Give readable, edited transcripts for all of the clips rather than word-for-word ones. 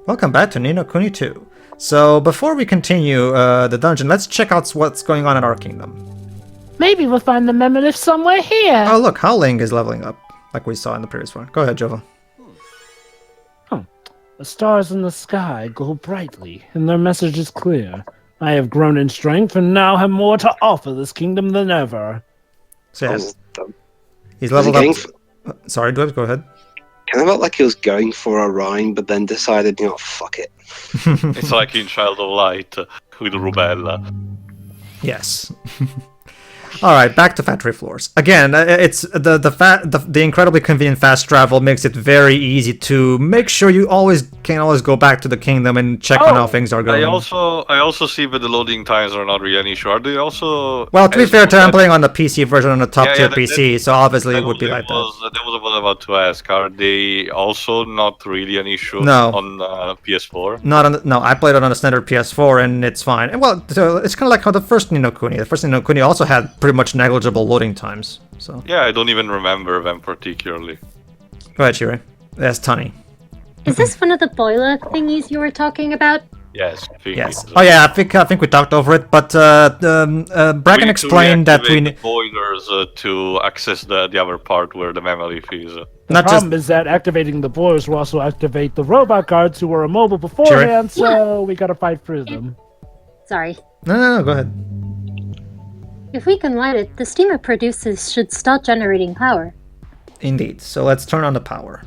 Welcome back to Ni no Kuni 2. So, before we continue the dungeon, let's check out what's going on in our kingdom. Maybe we'll find the Memoryth somewhere here. Oh look, Howling is leveling up, like we saw in the previous one. Go ahead, Jova. The stars in the sky glow brightly, and their message is clear. I have grown in strength and now have more to offer this kingdom than ever. So yes, he's leveled up. Sorry, Dwebs, go ahead. Kind of felt like he was going for a rhyme, but then decided, fuck it. It's like in Child of Light with Rubella. Yes. Alright, back to factory floors. Again, it's the incredibly convenient fast travel makes it very easy to make sure you can always go back to the kingdom and check on how things are going. I also see that the loading times are not really an issue. Are they also... Well, to be fair, I'm playing on the PC version on the top tier PC, so obviously it would be like that. That was what I was about to ask. Are they also not really an issue on PS4? No, I played it on a standard PS4 and it's fine. And well, so it's kind of like how the first Ni no Kuni. The first Ni no Kuni also had pretty much negligible loading times. So yeah, I don't even remember them particularly. Go ahead, Shiri. That's Tunny. Is this one of the boiler thingies you were talking about? Yes. Yes. Oh yeah, I think we talked over it, but Bracken explained that we need boilers to access the other part where the Memoryth is. The problem is that activating the boilers will also activate the robot guards who were immobile beforehand, so we gotta fight through them. Sorry. No, go ahead. If we can light it, the steam it produces should start generating power. Indeed. So let's turn on the power.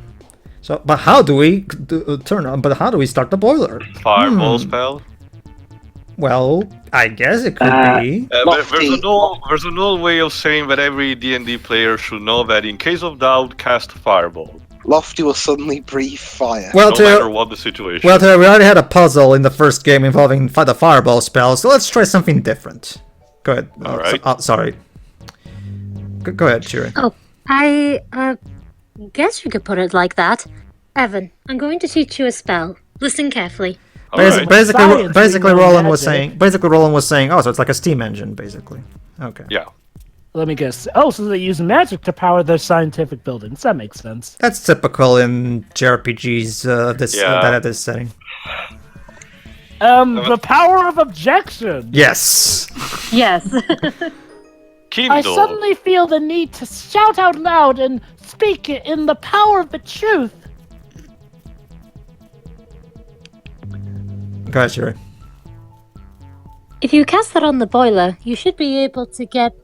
So, but how do we how do we start the boiler? Fireball spell? Well, I guess it could be. There's an old way of saying that every D&D player should know that in case of doubt, cast Fireball. Lofty will suddenly breathe fire. Well, no matter what the situation. Well, we already had a puzzle in the first game involving the Fireball spell, so let's try something different. Go ahead. Alright. Sorry. Go ahead, Shiri. Oh, I guess you could put it like that. Evan, I'm going to teach you a spell. Listen carefully. Basically, Roland was saying. Oh, so it's like a steam engine, basically. Okay. Yeah. Let me guess. Oh, so they use magic to power their scientific buildings. That makes sense. That's typical in JRPGs. This setting. The power of objection. Yes. Yes. I suddenly feel the need to shout out loud and speak in the power of the truth. Go ahead, Shiri. If you cast that on the boiler, you should be able to get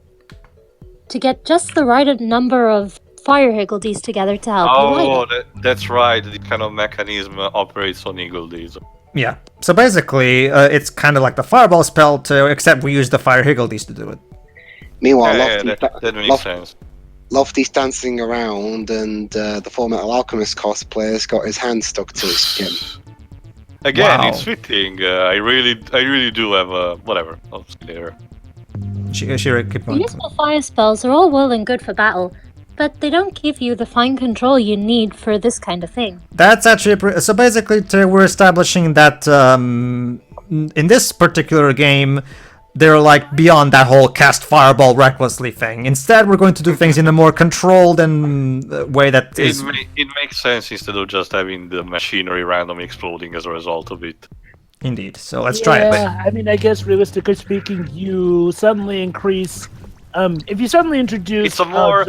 just the right number of fire higgledies together to help you light it. That's right. The kind of mechanism operates on higgledies. Yeah. So basically, it's kind of like the fireball spell, except we use the fire higgledies to do it. Meanwhile, that makes sense. Lofty's dancing around, and the Full Metal Alchemist cosplayer's got his hand stuck to his skin. Again, it's fitting. I really do have a whatever. I'll see later. Shiri, keep going. Useful fire spells are all well and good for battle, but they don't give you the fine control you need for this kind of thing. That's actually so. Basically, we're establishing that in this particular game, they're like beyond that whole cast fireball recklessly thing. Instead, we're going to do things in a more controlled and way that is. It makes sense instead of just having the machinery randomly exploding as a result of it. Indeed. So let's try it. I mean, I guess realistically speaking, you suddenly increase. If you suddenly introduce, it's more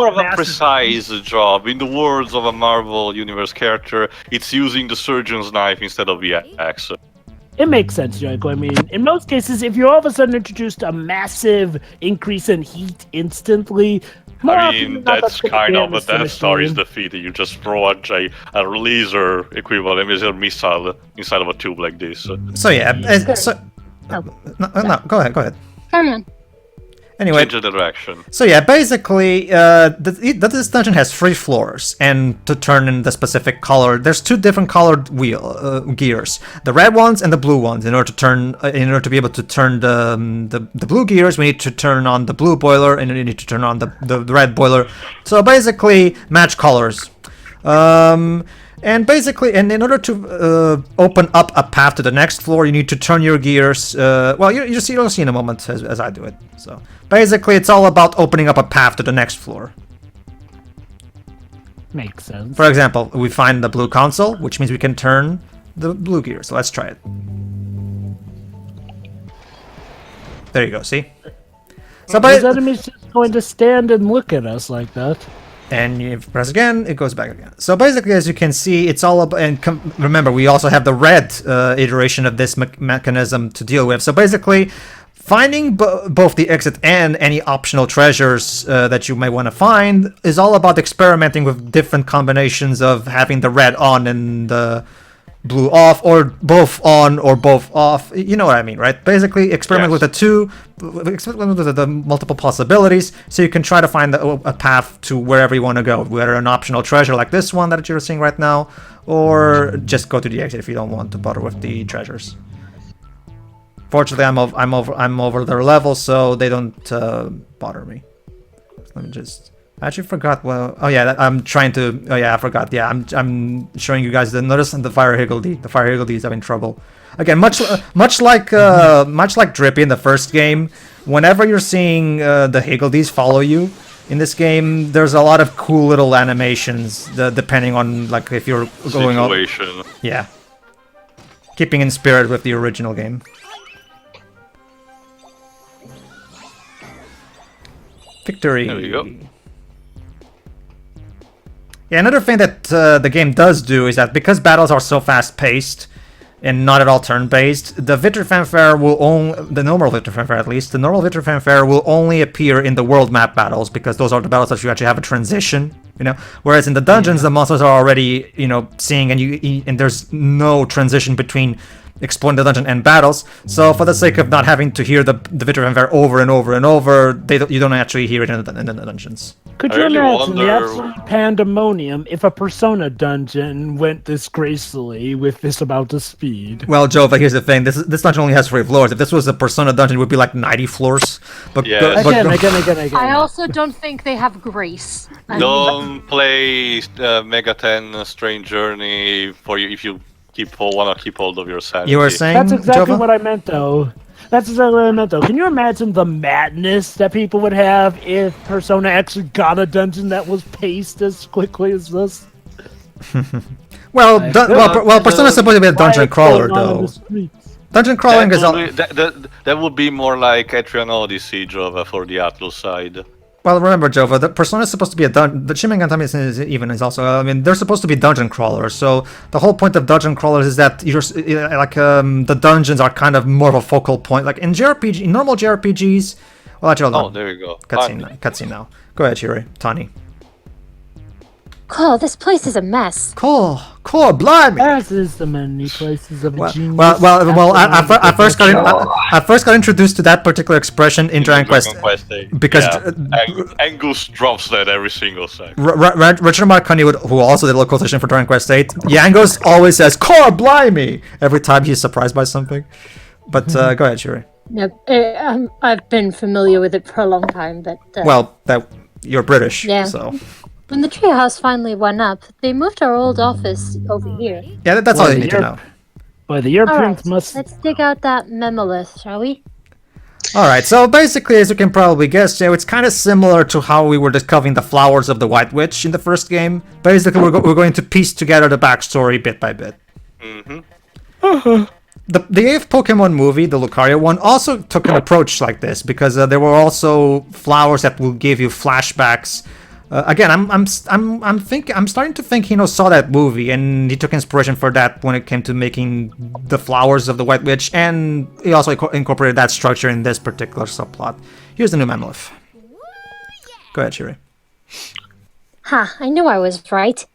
of a precise job. In the words of a Marvel Universe character, it's using the surgeon's knife instead of the axe. It makes sense, Joiko. I mean, in most cases, if you all of a sudden introduced a massive increase in heat instantly, that's kind of a Death Star is defeated. You just throw a laser equivalent, a missile inside of a tube like this. So yeah, no, go ahead. Carry on. Anyway, change the direction. So yeah, basically, this dungeon has 3 floors, and to turn in the specific color, there's 2 different colored gears: the red ones and the blue ones. In order to be able to turn the blue gears, we need to turn on the blue boiler, and we need to turn on the red boiler. So basically, match colors. And basically, and in order to open up a path to the next floor, you need to turn your gears. Well, you'll see in a moment as I do it. So basically, it's all about opening up a path to the next floor. Makes sense. For example, we find the blue console, which means we can turn the blue gear. So let's try it. There you go. See. So Those enemies just going to stand and look at us like that. And you press again, it goes back again. So basically, as you can see, it's all about. And remember, we also have the red iteration of this mechanism to deal with. So basically, finding both the exit and any optional treasures that you may want to find is all about experimenting with different combinations of having the red on and the blue off, or both on or both off. You know what I mean, right? Basically, experiment with the two, experiment with the multiple possibilities, so you can try to find a path to wherever you want to go, whether an optional treasure like this one that you're seeing right now, or just go to the exit if you don't want to bother with the treasures. Fortunately, I'm over their level, so they don't bother me. Let me just. I actually forgot. Well, oh yeah, I'm trying to. Oh yeah, I forgot. Yeah, I'm showing you guys the notice on the fire higgledy. The fire higgledy is having trouble. Again, much like Drippy in the first game. Whenever you're seeing the higgledies follow you in this game, there's a lot of cool little animations depending on like if you're going on. Situation. Yeah. Keeping in spirit with the original game. Victory. There we go. Yeah, another thing that the game does do is that because battles are so fast-paced and not at all turn-based, the Victory Fanfare will only, the normal Victory Fanfare at least, the normal Victory Fanfare will only appear in the world map battles, because those are the battles that you actually have a transition, you know. Whereas in the dungeons, the monsters are already, you know, seeing, and there's no transition between exploring the dungeon and battles. So for the sake of not having to hear the Victory Fanfare over and over and over, you don't actually hear it in the dungeons. Could you imagine the absolute pandemonium if a Persona dungeon went this gracefully with this amount of speed? Well, Jova, here's the thing. This dungeon only has 3 floors. If this was a Persona dungeon, it would be like 90 floors. But yes. Again. I also don't think they have grace. Don't play Mega 10 Strange Journey for you if you want to keep hold of your sanity. You were saying, That's exactly Jova? what I meant, though. Can you imagine the madness that people would have if Persona actually got a dungeon that was paced as quickly as this? Well, Persona's supposed to be a dungeon crawler, though. Dungeon crawling is all. That would be more like Etrian Odyssey, Jova, for the Atlus side. Well, remember, Jova, the Persona is supposed to be a dungeon. The Shin Megami Tensei is also. I mean, they're supposed to be dungeon crawlers. So the whole point of dungeon crawlers is that you're like the dungeons are kind of more of a focal point. Like in normal JRPGs. Well, actually, hold on. There you go. Cutscene now. Go ahead, Shiri. Tani. Oh, this place is a mess. Cool, blimey. As is the many places of a genius. Well. I first got introduced to that particular expression in Dragon Quest because Angus drops that every single second. Richard Marconi, who also did localization for Dragon Quest 8, Yangos always says "Core blimey" every time he's surprised by something. But go ahead, Shuri. No, I've been familiar with it for a long time, but you're British, yeah. So. When the treehouse finally went up, they moved our old office over here. Yeah, that's all you need to know. But the Europeans must... Let's dig out that memolith, shall we? Alright, so basically, as you can probably guess, Joe, it's kind of similar to how we were discovering the flowers of the White Witch in the first game. Basically, we're going to piece together the backstory bit by bit. Mm-hmm. The 8th Pokemon movie, the Lucario one, also took an approach like this, because there were also flowers that will give you flashbacks. Again, I'm starting to think Hino saw that movie and he took inspiration for that when it came to making the flowers of the White Witch, and he also incorporated that structure in this particular subplot. Here's the new Mammoth. Go ahead, Shiri. Ha! I knew I was right.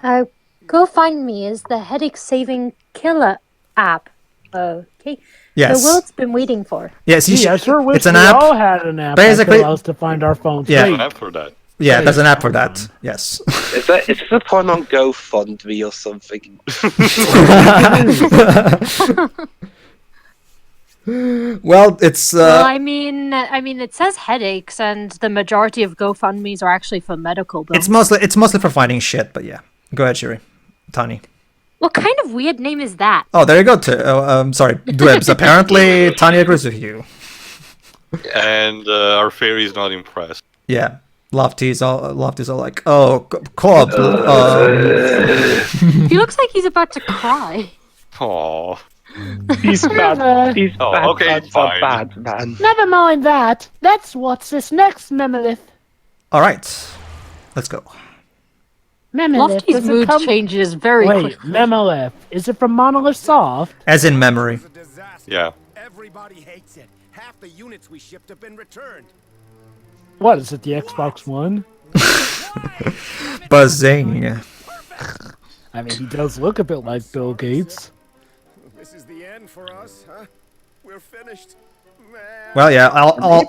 Go Find Me is the headache-saving killer app. Okay. Yes. The world's been waiting for. Yes, I sure wish it's an we app. all had an app Basically, that allows us to find our phones. Yeah. There's an app for that. Yeah, there's an app for that. Yes. Is the porn on GoFundMe or something? Well, it's. Well, I mean, it says headaches, and the majority of GoFundMe's are actually for medical bills. It's mostly for finding shit, but yeah. Go ahead, Shiri. Tani. What kind of weird name is that? Oh, there you go. Sorry, Dwebs. Apparently, Tani agrees with you. And our fairy is not impressed. Yeah. Lofty's all like, oh, Cobb. He looks like he's about to cry. Aww. He's bad. He's Oh, bad, okay, bad, fine. bad, man. Never mind that. That's what's this next Memolith. All right, let's go. Memolith. Lofty's does it mood come- changes very Wait, quickly. Memolith. Is it from Monolith Soft? As in memory. Yeah. Everybody hates it. Half the units we shipped have been returned. What is it? The Xbox One? Buzzing. I mean, he does look a bit like Bill Gates. This is the end for us, huh? We're finished. Well, yeah, all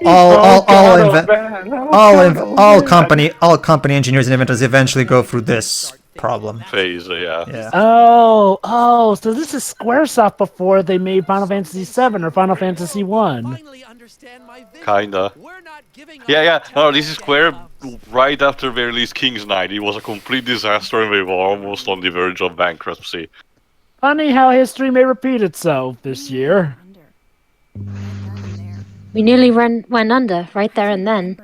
company engineers and inventors eventually go through this problem. Phase, yeah. Yeah. Oh, so this is Squaresoft before they made Final Fantasy VII or Final Fantasy 1. Kinda. Yeah. No, this is Square right after they released King's Knight. It was a complete disaster and they were almost on the verge of bankruptcy. Funny how history may repeat itself this year. We nearly went under right there and then.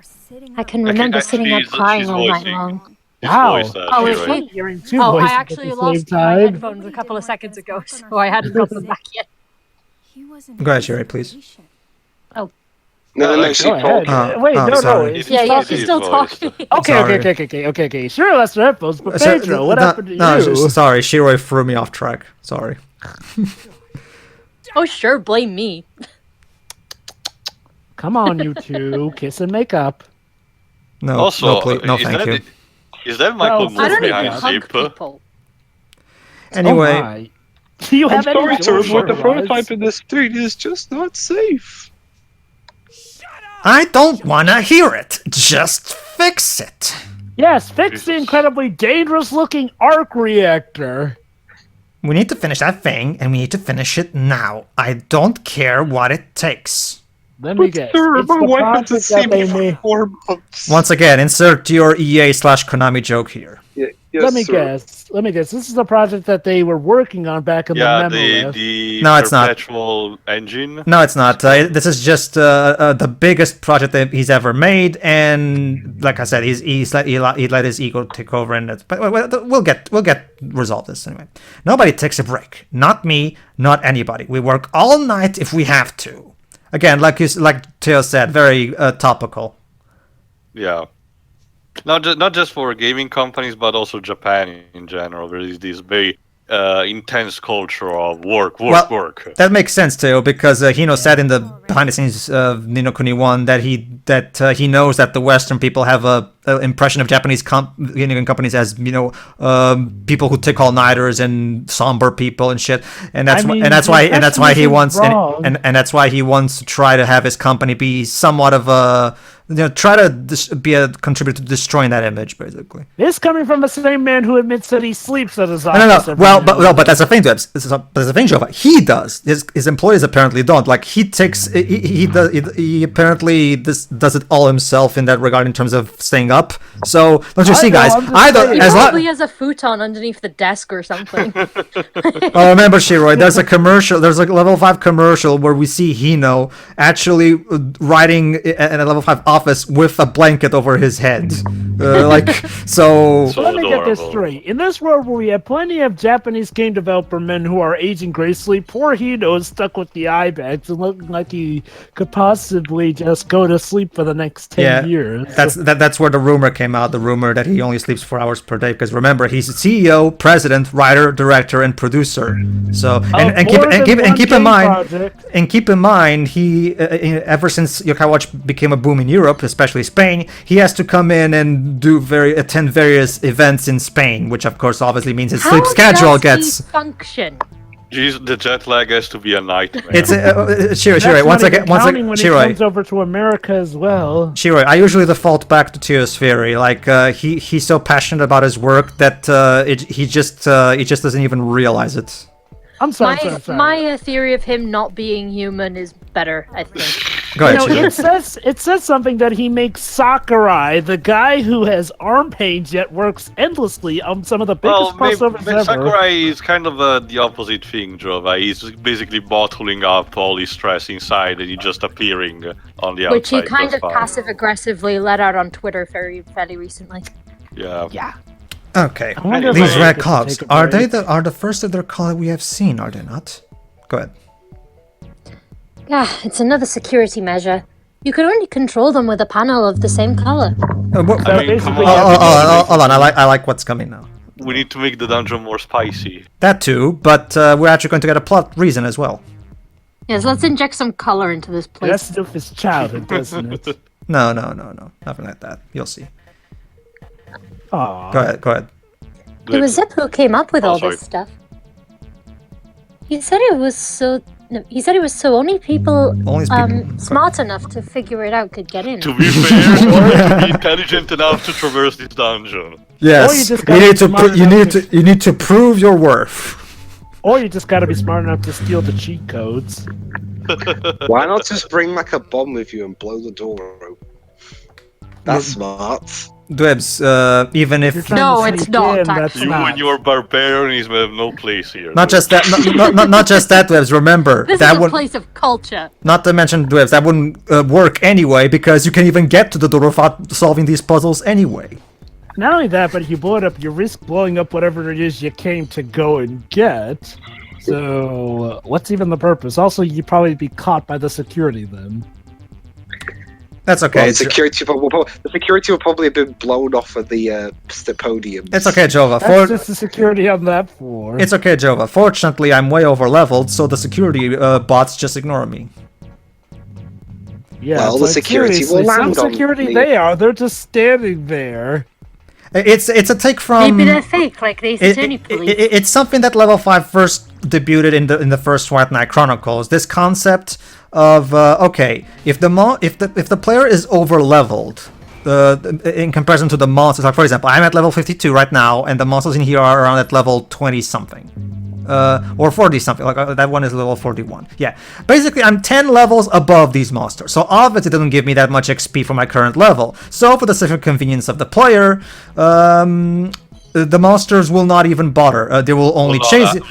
I can remember sitting there Actually, crying she's all night voicing. long. His Wow. voice, Oh, she's is right. she? Hearing two Oh, I voices actually at the lost same my time. headphones a couple of seconds ago, so I hadn't got them back yet. Go ahead, Sherry, please. No, she Go ahead. talked. Wait, no, sorry. it's Yeah, talking. she's still voice. talking. Okay. Sure, that's the headphones, but Pedro, what happened to you? Sorry, Shiroi threw me off track. Sorry. Oh, sure, blame me. Come on, you two, kiss and make up. No, Also, no, please, no, is thank that you. Is that Michael I Moore I don't behind even hug Zip? people. Anyway, Oh my. Do you I'm have any sorry, sir, George but the Orwells? prototype in this street is just not safe. I don't wanna hear it. Just fix it. Yes, fix the incredibly dangerous-looking arc reactor. We need to finish that thing, and we need to finish it now. I don't care what it takes. Let me guess. Sir, It's my the wife hasn't project seen that me they for made. 4 months. Once again, insert your EA/Konami joke here. Yes, Let me sir. guess. This is the project that they were working on back in Yeah, the memo. the No, it's not. perpetual engine. No, it's not. This is just the biggest project that he's ever made, and like I said, he let his ego take over, and but we'll get resolve this anyway. Nobody takes a break. Not me. Not anybody. We work all night if we have to. Again, like Teo said, very topical. Yeah. Not just for gaming companies, but also Japan in general. There is this very intense culture of work. That makes sense, Teo, because Hino said in the behind the scenes of Ni no Kuni 1 that he knows that the Western people have a impression of Japanese gaming companies as people who take all-nighters and somber people and shit, and that's why he wants to try to have his company be somewhat of a try to be a contributor to destroying that image, basically. This coming from the same man who admits that he sleeps at his office. No. Well, but that's the thing, Debs. But that's the thing, Jova. He does. His employees apparently don't. Like he takes. He apparently does it all himself in that regard in terms of staying up. So don't you see, guys? He probably has a futon underneath the desk or something. Oh, remember, Shiroi, there's a commercial. There's a level 5 commercial where we see Hino actually riding in a level 5 office with a blanket over his head. So let me get this straight. In this world where we have plenty of Japanese game developer men who are aging gracefully, poor Hino is stuck with the eye bags and looking like he could possibly just go to sleep for the next 10 years. That's where the rumor came out. The rumor that he only sleeps 4 hours per day. Because remember, he's CEO, president, writer, director, and producer. So keep in mind, he ever since Yokai Watch became a boom in Europe, especially Spain, he has to come in and attend various events in Spain, which of course obviously means his sleep schedule gets. Function. Jeez, the jet lag has to be a nightmare. It's Shiroi. Once again, when he comes over to America as well. Shiroi, I usually default back to Teo's theory. Like he's so passionate about his work that he just doesn't even realize it. I'm sorry. My theory of him not being human is better, I think. Go ahead, You know, Shiva. it says something that he makes Sakurai, the guy who has arm pains yet works endlessly on some of the biggest crossovers ever. Sakurai is kind of the opposite thing, Jova. He's basically bottling up all his stress inside and he's just appearing on the outside. Which he kind That's of fine. passive-aggressively let out on Twitter fairly recently. Yeah. Yeah. Okay, wonder if these I red get to cogs, take a are they break. the first of their color we have seen, are they not? Go ahead. Yeah, it's another security measure. You could only control them with a panel of the same color. I mean, come basically, on. Hold on, I like what's coming now. We need to make the dungeon more spicy. That too, but we're actually going to get a plot reason as well. Yes, let's inject some color into this place. That's stuff his childhood, doesn't it? No, nothing like that. You'll see. Aww. Go ahead. It was Zip who came up with Oh, all sorry. this stuff. He said it was so. No, he said it was so only people Only people- smart enough to figure it out could get in. To be fair, or to be intelligent enough to traverse this dungeon. Yes, Or you just you gotta need be to smart you enough need to- to you need to prove your worth. Or you just gotta be smart enough to steal the cheat codes. Why not just bring like a bomb with you and blow the door open? That's smart. Dwebs, even You're if trying No, to it's sneak not, in, that's actually. You not. and your barbarianism have no place here. not just that, not just that, Dwebs. Remember This that is a would place of culture. not to mention Dwebs. That wouldn't work anyway because you can even get to the door without solving these puzzles anyway. Not only that, but if you blow it up, you risk blowing up whatever it is you came to go and get. So, what's even the purpose? Also, you'd probably be caught by the security then. That's okay. Well, the security will probably have been blown off of the podium. It's okay, Jova. That's just the security on that floor. It's okay, Jova. Fortunately, I'm way over leveled, so the security bots just ignore me. Yeah, Well, it's the like, security will seriously, land some on security me. they are. They're just standing there. It's a take from. Maybe they're fake, like the Ace Attorney police. It's something that Level 5 first debuted in the first White Knight Chronicles. This concept of okay, if the player is over leveled, in comparison to the monsters, like for example, I'm at level 52 right now, and the monsters in here are around at level 20 something. Or 40 something, like that one is level 41. Yeah, basically I'm 10 levels above these monsters, so obviously it doesn't give me that much XP for my current level. So for the sake of convenience of the player, the monsters will not even bother. They will only chase you.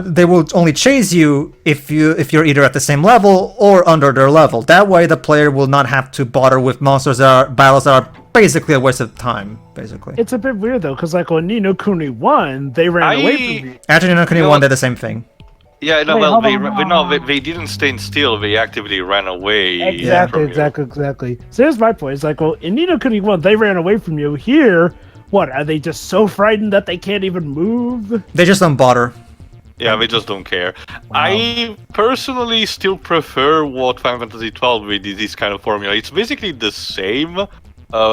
They will only chase you if you're either at the same level or under their level. That way the player will not have to bother with monsters battles that are basically a waste of time. Basically, It's a bit weird though, because like when Ni no Kuni won, they ran away from you. actually, no, Kuni one did the same thing. Yeah, no, Wait, well, hold on. they didn't stand still. They actively ran away. from you. Exactly. So here's my point. It's like, well, in Ni no Kuni 1, they ran away from you. Here, what, are they just so frightened that they can't even move? They just don't bother. Yeah, they just don't care. I personally still prefer what Final Fantasy XII with this kind of formula. It's basically the same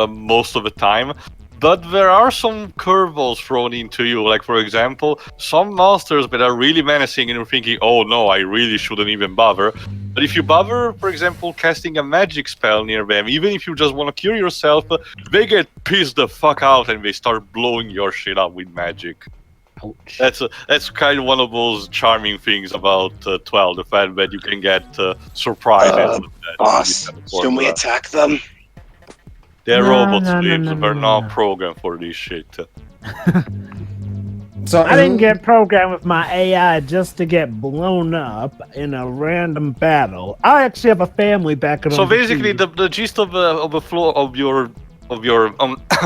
most of the time, but there are some curveballs thrown into you. Like, for example, some monsters that are really menacing and you're thinking, oh no, I really shouldn't even bother. But if you bother, for example, casting a magic spell near them, even if you just want to cure yourself, they get pissed the fuck out and they start blowing your shit up with magic. Ouch. That's kind of one of those charming things about 12, the fact that you can get surprises. with that- Boss, with this kind of shouldn't we formula. attack them? They're No, robot no, no, slaves. no, They're no, not no. programmed for this shit. So I didn't get programmed with my AI just to get blown up in a random battle. I actually have a family back at home. So basically, the gist of the floor of your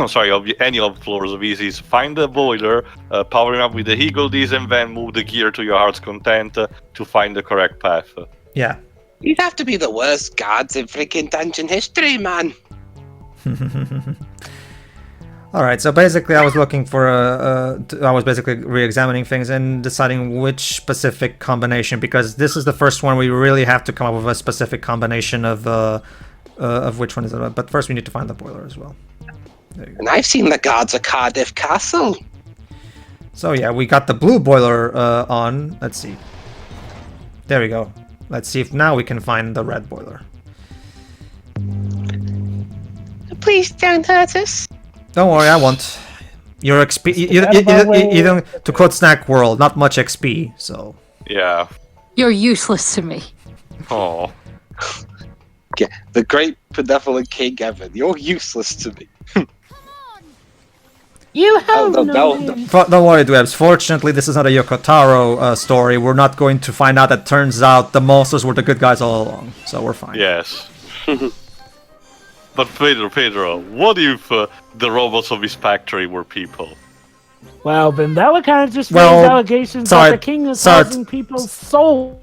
sorry, of any of the floors of these is find the boiler, power it up with the higgledies, and then move the gear to your heart's content to find the correct path. yeah. You'd have to be the worst guards in freaking dungeon history, man. All right. So basically, I was looking for I was basically re-examining things and deciding which specific combination, because this is the first one we really have to come up with a specific combination of which one is it. But first, we need to find the boiler as well. There you go. And I've seen the guards of Cardiff Castle. So yeah, we got the blue boiler on. Let's see. There we go. Let's see if now we can find the red boiler. Please don't hurt us. Don't worry, I won't. Your XP, you don't, to quote Snack World, not much XP, so. Yeah. You're useless to me. Oh. Yeah, the great benevolent King Evan, you're useless to me. You have the no belt. name. Don't worry, Dwebs. Fortunately, this is not a Yokotaro story. We're not going to find out that turns out the monsters were the good guys all along. So we're fine. Yes. But Pedro, what if the robots of his factory were people? Well, then that would kind of just raise Well, allegations sorry, that the king is sorry. housing people's souls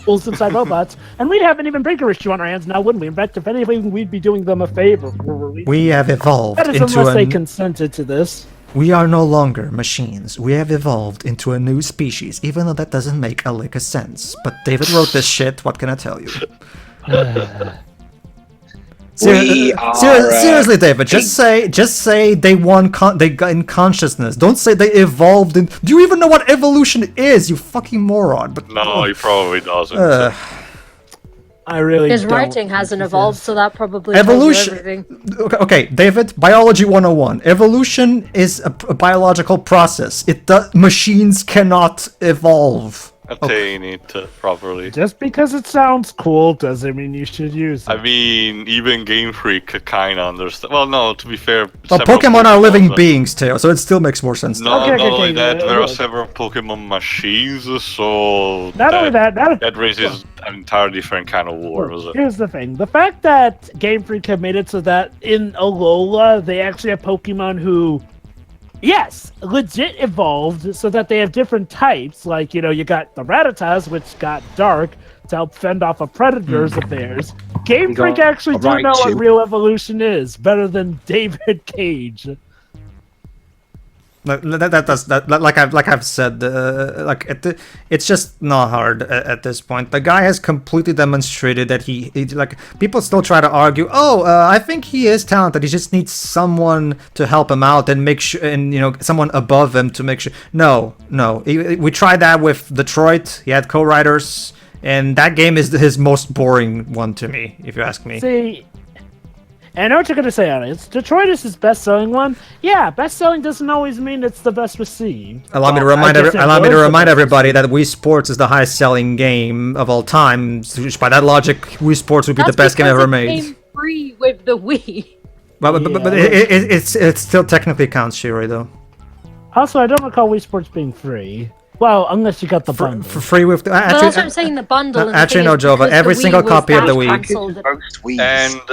inside robots, and we'd have an even bigger issue on our hands now, wouldn't we? In fact, if anything, we'd be doing them a favor for releasing. We have evolved That is into unless they consented to this. We are no longer machines. We have evolved into a new species, even though that doesn't make a lick of sense. But David wrote this shit, what can I tell you? Seriously, David, just say they won. They got in consciousness. Don't say they evolved. Do you even know what evolution is? You fucking moron! But No, he probably doesn't. I really His don't writing hasn't think it evolved, is. so that probably Evolution- tells you everything. Okay, David, biology 101. Evolution is a biological process. Machines cannot evolve. Attain it properly. Just because it sounds cool doesn't mean you should use it. I mean, even Game Freak kind of understand. Well, no, to be fair. Well, several Pokemon are living but- beings, Teo, so it still makes more sense. No, Okay, not okay, only okay, that, there are look. several Pokemon machines, so Not only that, that raises an entirely different kind of war. Was it? here's the thing. The fact that Game Freak have made it so that in Alola, they actually have Pokemon who, yes, legit evolved so that they have different types. Like, you got the Rattatas, which got dark to help fend off of predators of theirs. Game Freak actually do know what real evolution is, better than David Cage. Like I've said, it's just not hard at this point. The guy has completely demonstrated that he like people still try to argue. I think he is talented. He just needs someone to help him out and make sure, and someone above him to make sure. No. We tried that with Detroit. He had co-writers, and that game is his most boring one to me, if you ask me. See, and I know what you're going to say on it. Detroit is his best-selling one. Yeah, best-selling doesn't always mean it's the best received. Allow me to remind everybody that Wii Sports is the highest-selling game of all time. By that logic, Wii Sports would be the best game ever made. It came free with the Wii. But it still technically counts, Shiri, though. Also, I don't recall Wii Sports being free. Well, unless you got the bundle. For free with... But that's what I'm saying, the bundle. Actually, no, Jova. Every single copy of the Wii.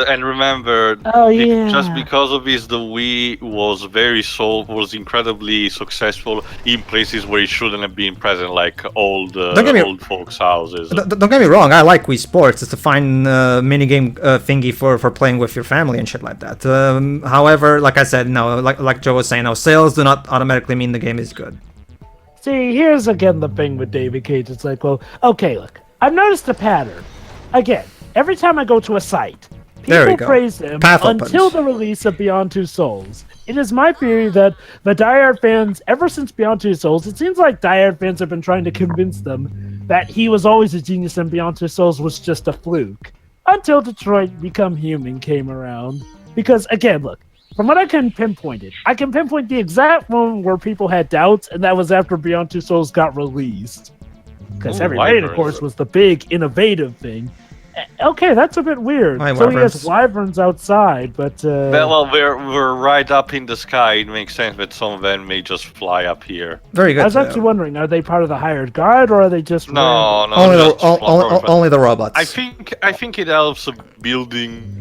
And remember, just because of this, the Wii was incredibly successful in places where it shouldn't have been present, like old folks' houses. Don't get me wrong, I like Wii Sports. It's a fine minigame thingy for playing with your family and shit like that. However, like I said, no, like Joe was saying, no, sales do not automatically mean the game is good. See, here's again the thing with David Cage. It's like, well, okay, look, I've noticed a pattern. Again, every time I go to a site, people praise him until the release of Beyond Two Souls. It is my theory that the diehard fans, ever since Beyond Two Souls, it seems like diehard fans have been trying to convince them that he was always a genius and Beyond Two Souls was just a fluke. Until Detroit Become Human came around. Because, again, look, from what I can pinpoint the exact moment where people had doubts, and that was after Beyond Two Souls got released. Because Heavy Rain, of course, was the big, innovative thing. Okay, that's a bit weird. So he has wyverns outside, but... Well, we're right up in the sky. It makes sense that some of them may just fly up here. Very good. I was actually wondering, are they part of the hired guard, or are they just... No, only the robots. I think it helps building...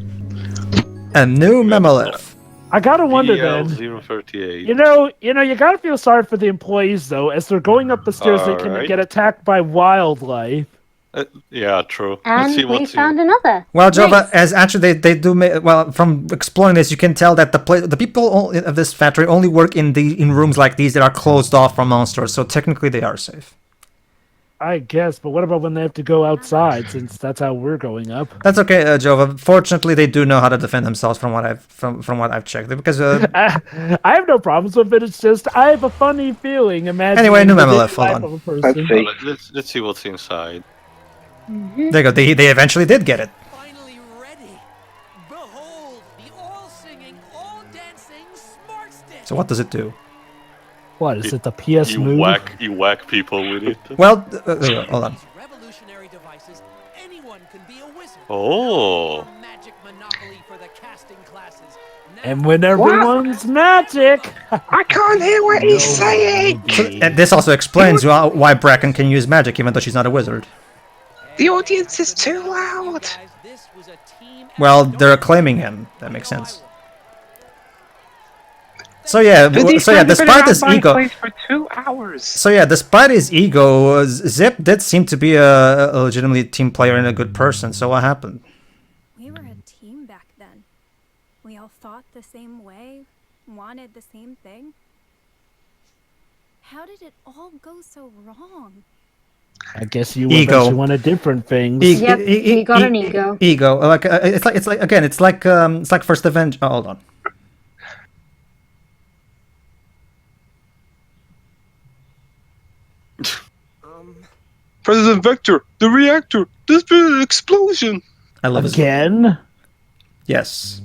A new Mammoth. I gotta wonder then. 038. You gotta feel sorry for the employees though, as they're going up the stairs. They can get attacked by wildlife. Yeah, true. And we found another. Well, Jova, as actually they do. From exploring this, you can tell that the people of this factory only work in rooms like these that are closed off from monsters. So technically, they are safe. I guess, but what about when they have to go outside? Since that's how we're going up. That's okay, Jova. Fortunately, they do know how to defend themselves from what I've checked. Because I have no problems with it. It's just I have a funny feeling. Anyway, new Mammoth. Hold on. Let's see what's inside. There you go. They eventually did get it. Finally ready. Behold, the all-singing, all-dancing smart stick. So what does it do? What is it? The PS move? You whack people with it. Well, hold on. Revolutionary devices anyone anyone can be a wizard. Oh. Magic monopoly for the casting classes. And when everyone's magic, I can't hear what he's saying. And this also explains why Bracken can use magic even though she's not a wizard. The audience is too loud. This was a team Well, they're acclaiming him. That makes sense. So yeah, despite his ego, For 2 hours. so yeah, despite his ego, Zip did seem to be a legitimately team player and a good person. So what happened? We were a team back then. We all thought the same way, wanted the same thing. How did it all go so wrong? I guess you Ego. wanted different things. Yep, he got an ego. Ego, like it's like First Avenger. Oh, hold on. President Vector, the reactor. There's been an explosion. I love his. Again? Yes.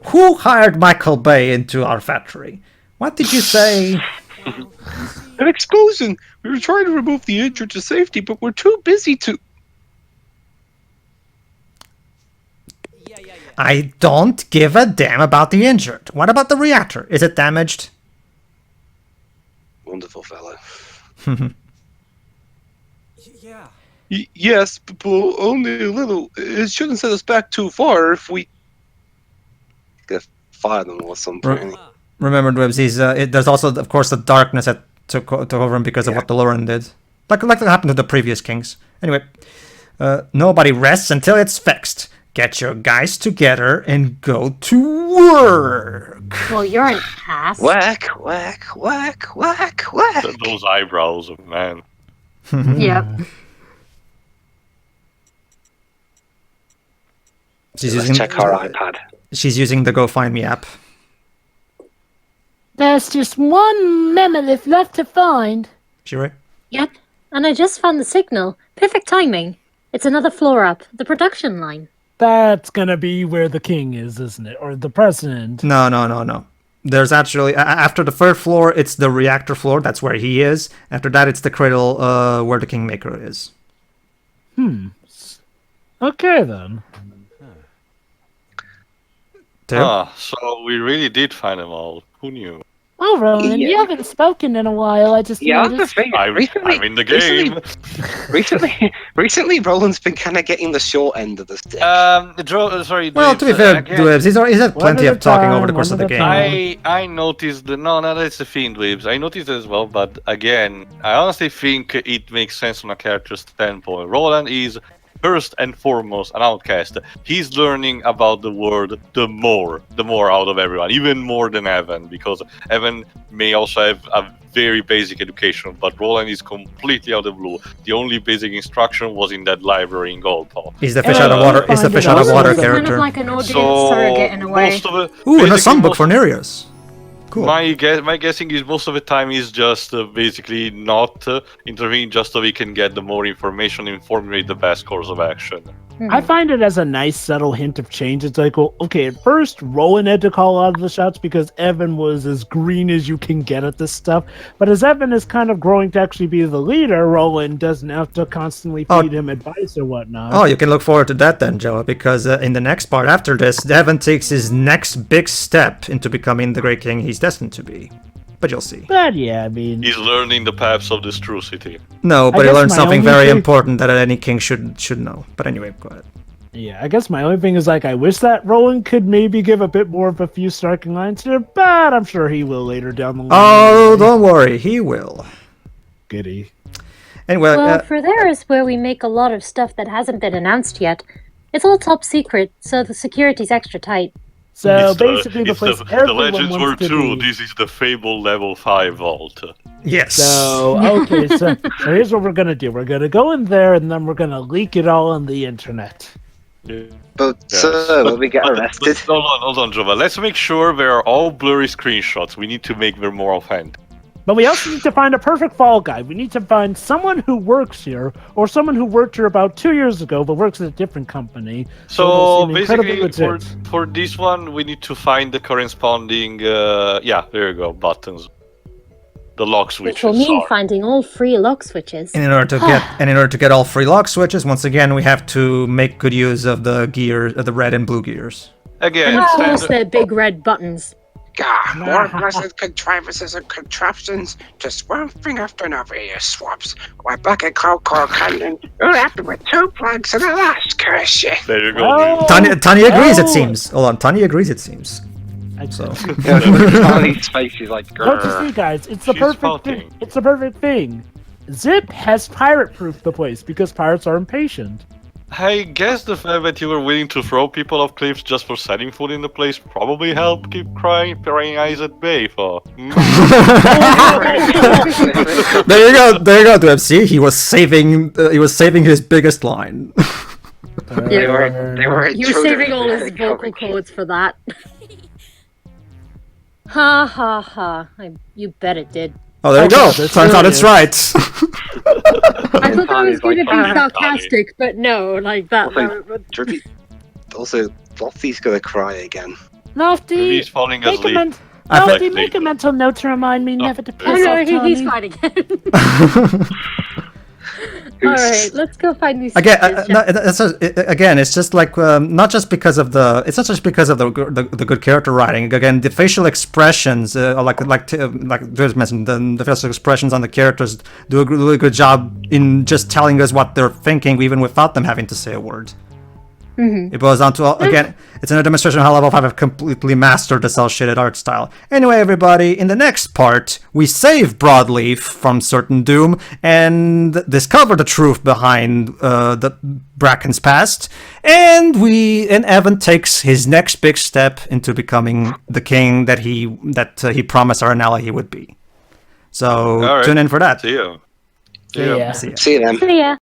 Who hired Michael Bay into our factory? What did you say? An explosion. We were trying to remove the injured to safety, but we're too busy to. I don't give a damn about the injured. What about the reactor? Is it damaged? Wonderful fellow. Yeah. Yes, but only a little. It shouldn't set us back too far if we. Gonna fire them or something. Remember, Dwebs, there's also, of course, the darkness that took over him because of what the Lauren did. Like that happened to the previous kings. Anyway, nobody rests until it's fixed. Get your guys together and go to work. Well, you're an ass. Whack, whack, whack, whack, whack. Those eyebrows, man. Yep. Let's check our iPad. She's using the Go Find Me app. There's just one mammoth left to find. She right? Yep. And I just found the signal. Perfect timing. It's another floor up, the production line. That's gonna be where the king is, isn't it? Or the president. No. There's actually, after the third floor, it's the reactor floor. That's where he is. After that, it's the cradle where the Kingmaker is. Okay, then. Theo? So we really did find them all. Who knew? Oh, Roland, you haven't spoken in a while. I just Yeah, the noticed. thing. I'm in the game. Recently, Roland's been kind of getting the short end of the stick. Sorry. Well, to be fair, Dwebs, he's had plenty at of a talking time, over the course of one the at a game. time. I noticed no, that's the thing, Dweebs. I noticed as well, but again, I honestly think it makes sense from a character standpoint. Roland is first and foremost an outcast. He's learning about the world the more out of everyone, even more than Evan, because Evan may also have a very basic education, but Roland is completely out of the blue. The only basic instruction was in that library in Goldpaw. He's the fish out of water. He's the fish out of water He's kind character. of like an audience So surrogate in a way. most of it, Ooh, and a basically songbook most- for Nereus. Cool. My guessing is most of the time is just basically not intervening, just so we can get the more information and formulate the best course of action. I find it as a nice subtle hint of change. It's like, well, okay, at first Rowan had to call out of the shots because Evan was as green as you can get at this stuff. But as Evan is kind of growing to actually be the leader, Rowan doesn't have to constantly feed him advice or whatnot. Oh, you can look forward to that then, Joe, because in the next part after this, Evan takes his next big step into becoming the great king he's destined to be. But you'll see. But yeah, I mean, He's learning the paths of this true city. No, but he guess learned my something only very thing- important that any king should know. But anyway, go ahead. yeah, I guess my only thing is like, I wish that Rowan could maybe give a bit more of a few striking lines here, but I'm sure he will later down the line. Oh, anyway. don't worry, he will. Goody. Anyway, Well, for there is where we make a lot of stuff that hasn't been announced yet. It's all top secret, so the security's extra tight. So It's basically, the it's place the everyone legends wants were to true. be. This is the Fable level 5 vault. yes. So okay, so here's what we're gonna do. We're gonna go in there, and then we're gonna leak it all on the internet. But Yes. sir, will we get But arrested? hold on, Jova. Let's make sure they're all blurry screenshots. We need to make them more authentic. But we also need to find a perfect fall guy. We need to find someone who works here, or someone who worked here about 2 years ago, but works at a different company. So it'll seem incredibly basically, legit. for this one, we need to find the corresponding, there you go, buttons. the lock Which switches. will mean are. finding all 3 lock switches. And in order to get all 3 lock switches, once again we have to make good use of the the red and blue gears. Again, And of course, standard- they're big red buttons. Gah, more blessed contrivances and contraptions. Just one thing after another, you swabs. We're back at Coco Canyon. You're happy with 2 planks and a last curse you. there you go. Oh, Tanya agrees, it oh. seems. Hold on, Tanya agrees, it seems. So. Tony's face is like, Don't you grrr. see, guys? It's the She's perfect pouting. thing. It's the perfect thing. Zip has pirate-proofed the place because pirates are impatient. I guess the fact that you were willing to throw people off cliffs just for setting foot in the place probably helped keep prying eyes at bay for. There you go, DMC. He was saving his biggest line. They were You're saving all his vocal cords for that. Ha ha ha. You bet it did. Oh, there you Oh, go. yeah, that's Turns out it's right. I thought that was going to be like, sarcastic, but no, like that. Drippy. Also, Lofty's gonna cry again. Lofty, He's falling make a, asleep. men- I Lofty, bet- make a mental note to remind me never to Oh piss no, off he's Tommy. fine again. Alright, let's go find these Again, switches, no, it's just like not just because of it's not just because of the good character writing. Again, the facial expressions, like Drews mentioned, the facial expressions on the characters do a really good job in just telling us what they're thinking, even without them having to say a word. It boils down to, again, it's another demonstration of how Level 5 have completely mastered the cel-shaded art style. Anyway, everybody, in the next part, we save Broadleaf from certain doom and discover the truth behind the Bracken's past, and Evan takes his next big step into becoming the king that he promised our ally he would be. So All right. tune in for that. See you. Yeah. See ya. See you then. See ya.